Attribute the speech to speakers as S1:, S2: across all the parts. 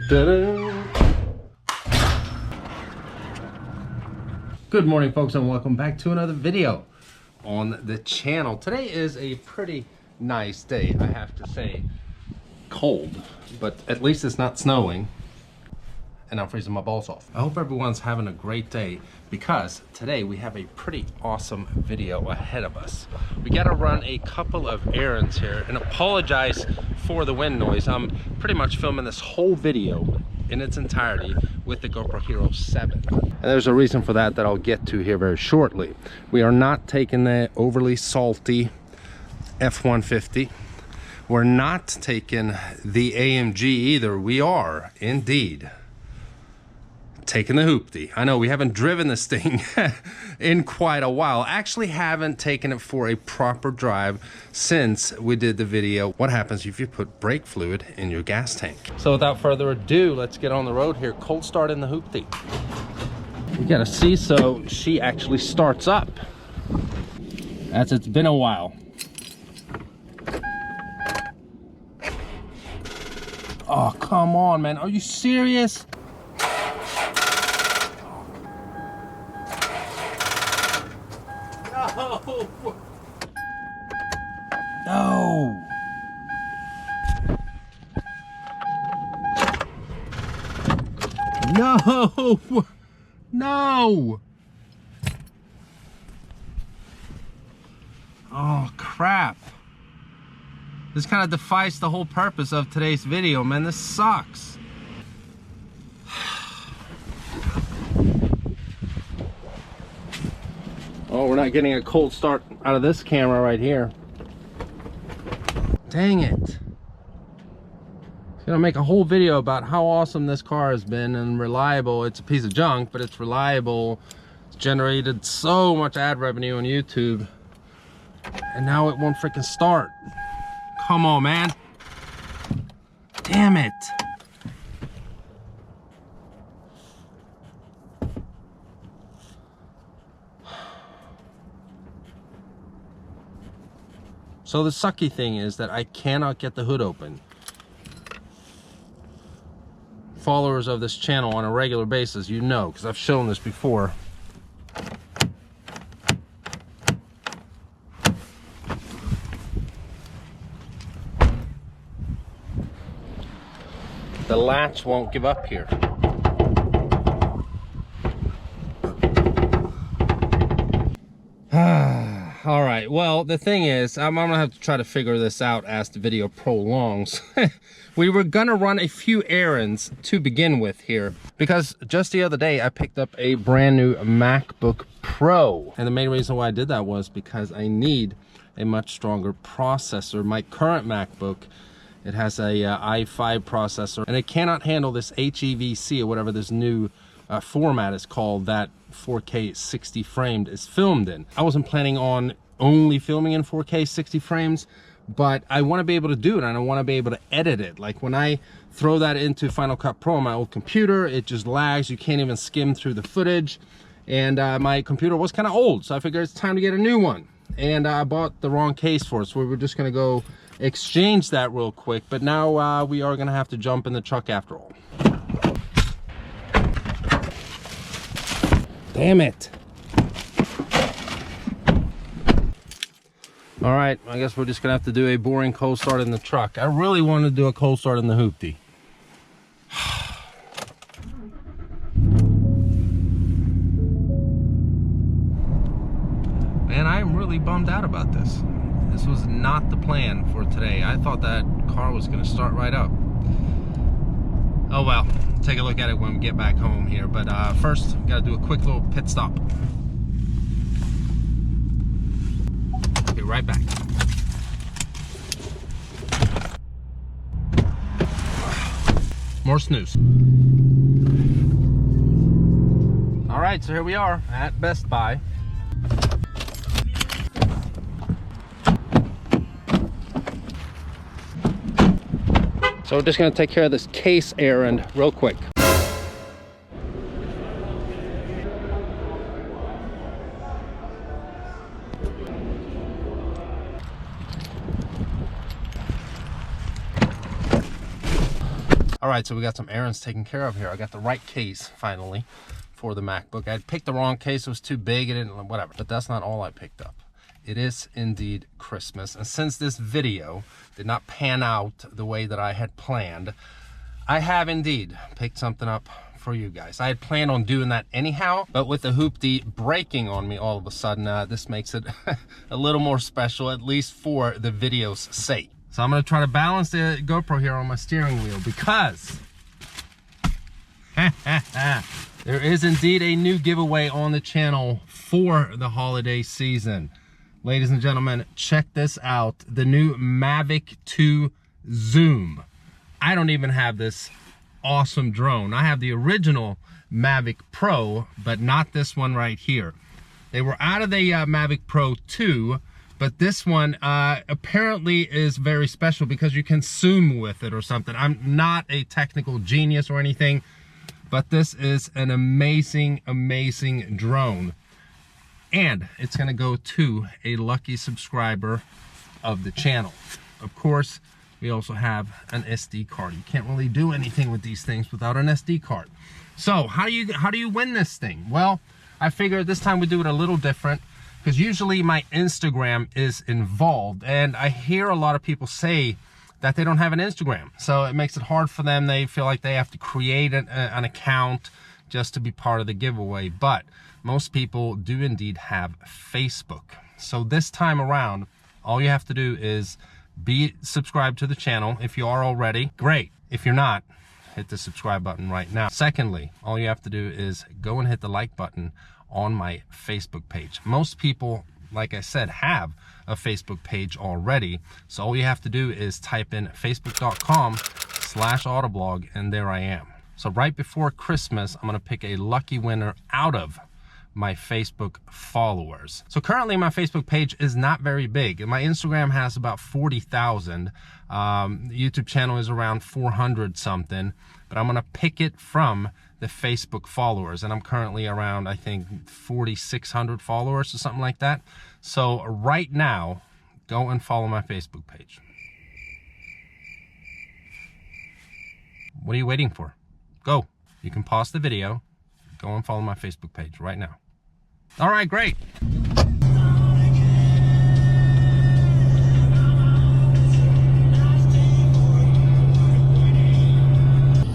S1: Ta-da. Good morning, folks, and welcome back to another video on the channel. Today is a pretty nice day, I have to say. Cold, but at least it's not snowing and I'm freezing my balls off. I hope everyone's having a great day because today we have a pretty awesome video ahead of us. We got to run a couple of errands here, and apologize for the wind noise. I'm pretty much filming this whole video in its entirety with the GoPro Hero 7. And there's a reason for that I'll get to here very shortly. We are not taking the overly salty F-150. We're not taking the AMG either. We are indeed taking the hoopty. I know we haven't driven this thing in quite a while. Actually haven't taken it for a proper drive since we did the video, what happens if you put brake fluid in your gas tank. So without further ado, let's get on the road here. Cold start in the hoopty. You gotta see, so she actually starts up. As it's been a while. Oh, come on, man. Are you serious? No. No. No. Oh, crap. This kind of defies the whole purpose of today's video, man. This sucks. Oh, we're not getting a cold start out of this camera right here. Dang it. I'm gonna make a whole video about how awesome this car has been and reliable. It's a piece of junk, but it's reliable. It's generated so much ad revenue on YouTube. And now it won't freaking start. Come on, man. Damn it. So the sucky thing is that I cannot get the hood open. Followers of this channel on a regular basis, you know, because I've shown this before. The latch won't give up here. All right, well, the thing is, I'm gonna have to try to figure this out as the video prolongs. We were gonna run a few errands to begin with here, because just the other day I picked up a brand new MacBook Pro. And the main reason why I did that was because I need a much stronger processor. My current MacBook, it has a i5 processor, and it cannot handle this HEVC or whatever this new format is called that 4K 60 framed is filmed in. I wasn't planning on only filming in 4K 60 frames, but I want to be able to do it, and I want to be able to edit it. Like when I throw that into Final Cut Pro on my old computer, it just lags. You can't even skim through the footage, and my computer was kind of old, so I figured it's time to get a new one. And I bought the wrong case for it, so we were just going to go exchange that real quick, but now we are going to have to jump in the truck after all. Damn it. All right, I guess we're just gonna have to do a boring cold start in the truck. I really want to do a cold start in the hoopty. Man, I am really bummed out about this. This was not the plan for today. I thought that car was gonna start right up. Oh well, take a look at it when we get back home here. But first, gotta do a quick little pit stop. Be right back. More snooze. All right, so here we are at Best Buy. So we're just gonna take care of this case errand real quick. All right, so we got some errands taken care of here. I got the right case finally for the MacBook. I picked the wrong case. It was too big. It didn't, whatever. But that's not all I picked up. It is indeed Christmas. And since this video did not pan out the way that I had planned, I have indeed picked something up for you guys. I had planned on doing that anyhow, but with the hoopty breaking on me all of a sudden, this makes it a little more special, at least for the video's sake. So I'm gonna try to balance the GoPro here on my steering wheel because there is indeed a new giveaway on the channel for the holiday season. Ladies and gentlemen, check this out. The new Mavic 2 Zoom. I don't even have this awesome drone. I have the original Mavic Pro, but not this one right here. They were out of the Mavic Pro 2, but this one apparently is very special because you can zoom with it or something. I'm not a technical genius or anything, but this is an amazing, amazing drone. And it's gonna go to a lucky subscriber of the channel. Of course, we also have an SD card. You can't really do anything with these things without an SD card. So how do you win this thing? Well, I figured this time we do it a little different because usually my Instagram is involved, and I hear a lot of people say that they don't have an Instagram. So it makes it hard for them. They feel like they have to create an account just to be part of the giveaway. But most people do indeed have Facebook. So this time around, all you have to do is be subscribed to the channel. If you are already, great. If you're not, hit the subscribe button right now. Secondly, all you have to do is go and hit the like button on my Facebook page. Most people, like I said, have a Facebook page already. So all you have to do is type in facebook.com/AutoVlog, and there I am. So right before Christmas, I'm gonna pick a lucky winner out of my Facebook followers. So currently my Facebook page is not very big. My Instagram has about 40,000. YouTube channel is around 400 something, but I'm gonna pick it from the Facebook followers, and I'm currently around, I think, 4,600 followers or something like that. So right now, go and follow my Facebook page. What are you waiting for? Go. You can pause the video, go and follow my Facebook page right now. All right, great.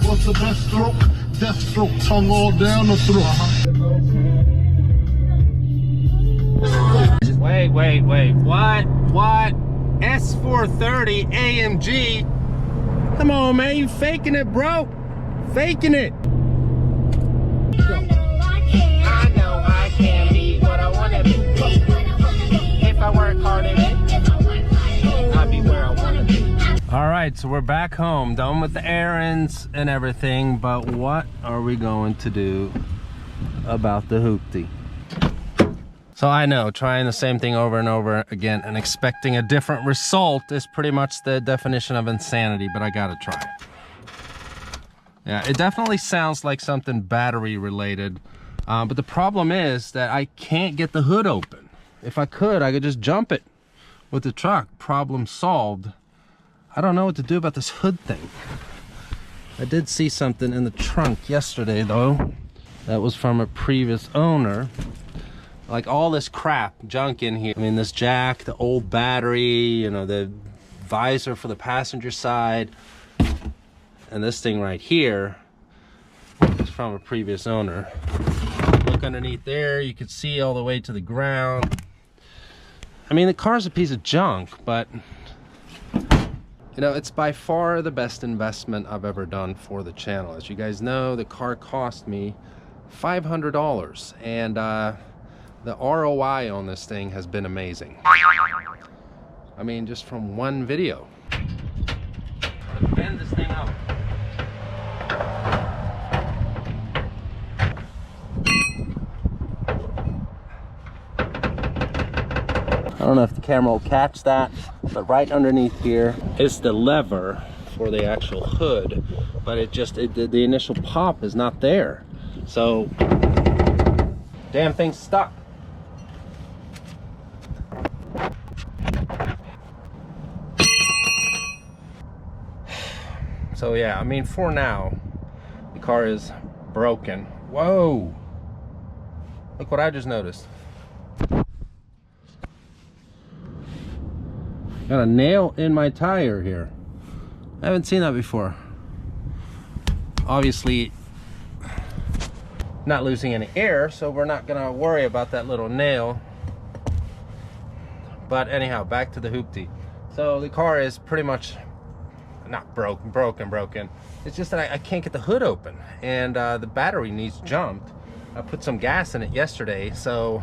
S2: What's the best stroke? Death stroke, tongue all down the throat.
S1: Wait, what? S430 AMG? Come on, man, you faking it, bro. Faking it.
S3: I know I can be what I want to be. If I work hard at it, I'll be where I want to be.
S1: All right, so we're back home, done with the errands and everything, but what are we going to do about the hoopty? So I know, trying the same thing over and over again and expecting a different result is pretty much the definition of insanity, but I gotta try. Yeah, it definitely sounds like something battery related, but the problem is that I can't get the hood open. If I could just jump it with the truck. Problem solved. I don't know what to do about this hood thing. I did see something in the trunk yesterday though. That was from a previous owner. Like all this crap, junk in here. I mean, this jack, the old battery, you know, the visor for the passenger side. And this thing right here is from a previous owner. Look underneath there, you can see all the way to the ground. I mean, the car's a piece of junk, but you know, it's by far the best investment I've ever done for the channel. As you guys know, the car cost me $500, and the ROI on this thing has been amazing. I mean, just from one video. Let's bend this thing up. I don't know if the camera will catch that, but right underneath here is the lever for the actual hood, but the initial pop is not there. So, damn thing's stuck. So yeah, I mean, for now, the car is broken. Whoa! Look what I just noticed. Got a nail in my tire here. I haven't seen that before. Obviously, not losing any air, so we're not gonna worry about that little nail. But anyhow, back to the hoopty. So the car is pretty much not broken. It's just that I can't get the hood open, and the battery needs jumped. I put some gas in it yesterday, so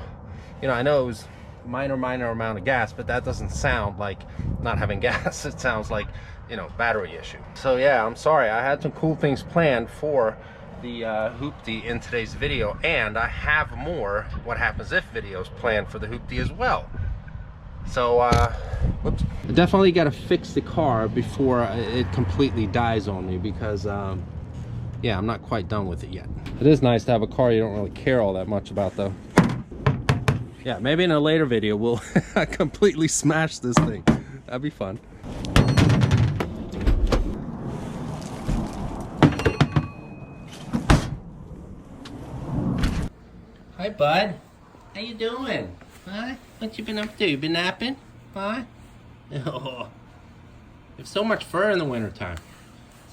S1: you know, I know it was minor amount of gas, but that doesn't sound like not having gas. It sounds like, you know, battery issue. So yeah, I'm sorry. I had some cool things planned for the hoopty in today's video, and I have more what happens if videos planned for the hoopty as well. So whoops. I definitely got to fix the car before it completely dies on me, because yeah, I'm not quite done with it yet. It is nice to have a car you don't really care all that much about, though. Yeah, maybe in a later video we'll completely smash this thing. That'd be fun. Hi, bud. How you doing? Huh? What you been up to? You been napping? Huh? Oh. There's so much fur in the wintertime.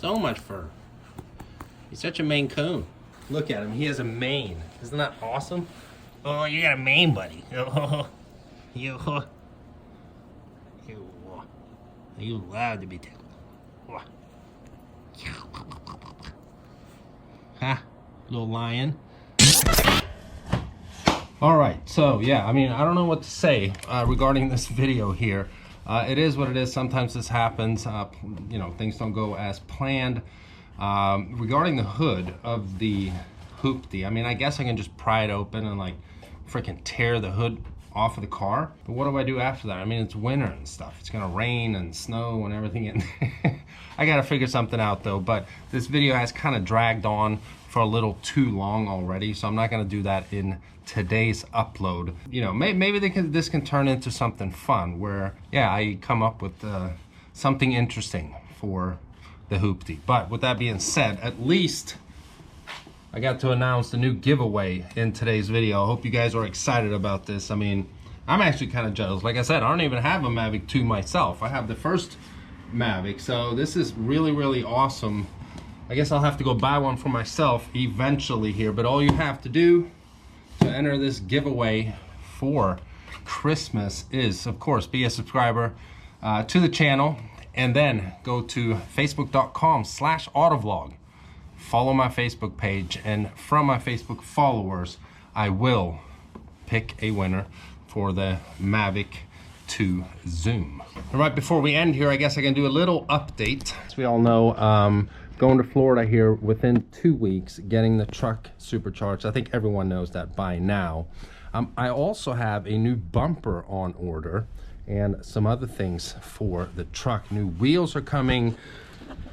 S1: So much fur. He's such a Maine Coon. Look at him. He has a mane. Isn't that awesome? Oh, you got a mane, buddy. Oh, you allowed to be tickled. Oh. Huh? Little lion. All right, so yeah, I mean, I don't know what to say regarding this video here. It is what it is. Sometimes this happens. You know, things don't go as planned. Regarding the hood of the hoopty, I mean, I guess I can just pry it open and like freaking tear the hood off of the car. But what do I do after that? I mean, it's winter and stuff. It's gonna rain and snow and everything. And I gotta figure something out though. But this video has kind of dragged on for a little too long already, so I'm not gonna do that in today's upload. You know, maybe this can turn into something fun where, yeah, I come up with something interesting for the hoopty. But with that being said, at least I got to announce the new giveaway in today's video. I hope you guys are excited about this. I mean, I'm actually kind of jealous. Like I said, I don't even have a Mavic 2 myself. I have the first Mavic, so this is really awesome. I guess I'll have to go buy one for myself eventually here, but all you have to do to enter this giveaway for Christmas is, of course, be a subscriber to the channel, and then go to facebook.com/AutoVlog. Follow my Facebook page, and from my Facebook followers, I will pick a winner for the Mavic 2 Zoom. All right, before we end here, I guess I can do a little update. As we all know, going to Florida here within 2 weeks, getting the truck supercharged. I think everyone knows that by now. I also have a new bumper on order and some other things for the truck. New wheels are coming.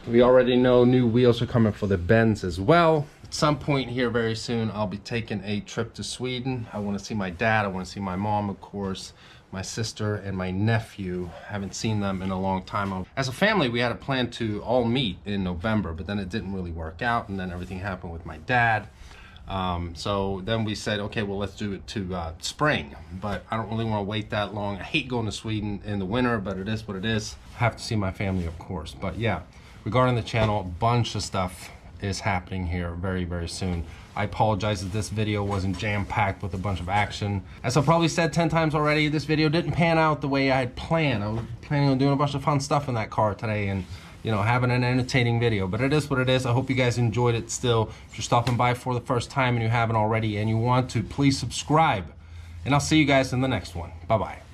S1: We already know new wheels are coming for the Benz as well. At some point here very soon, I'll be taking a trip to Sweden. I want to see my dad. I want to see my mom, of course, my sister, and my nephew. Haven't seen them in a long time. As a family, we had a plan to all meet in November, but then it didn't really work out, and then everything happened with my dad. So then we said, okay, well, let's do it to spring, but I don't really want to wait that long. I hate going to Sweden in the winter, but it is what it is. I have to see my family, of course. But yeah, regarding the channel, a bunch of stuff is happening here very soon. I apologize if this video wasn't jam-packed with a bunch of action. As I've probably said 10 times already, this video didn't pan out the way I had planned. I was planning on doing a bunch of fun stuff in that car today and, you know, having an entertaining video, but it is what it is. I hope you guys enjoyed it still. If you're stopping by for the first time and you haven't already and you want to, please subscribe, and I'll see you guys in the next one. Bye-bye.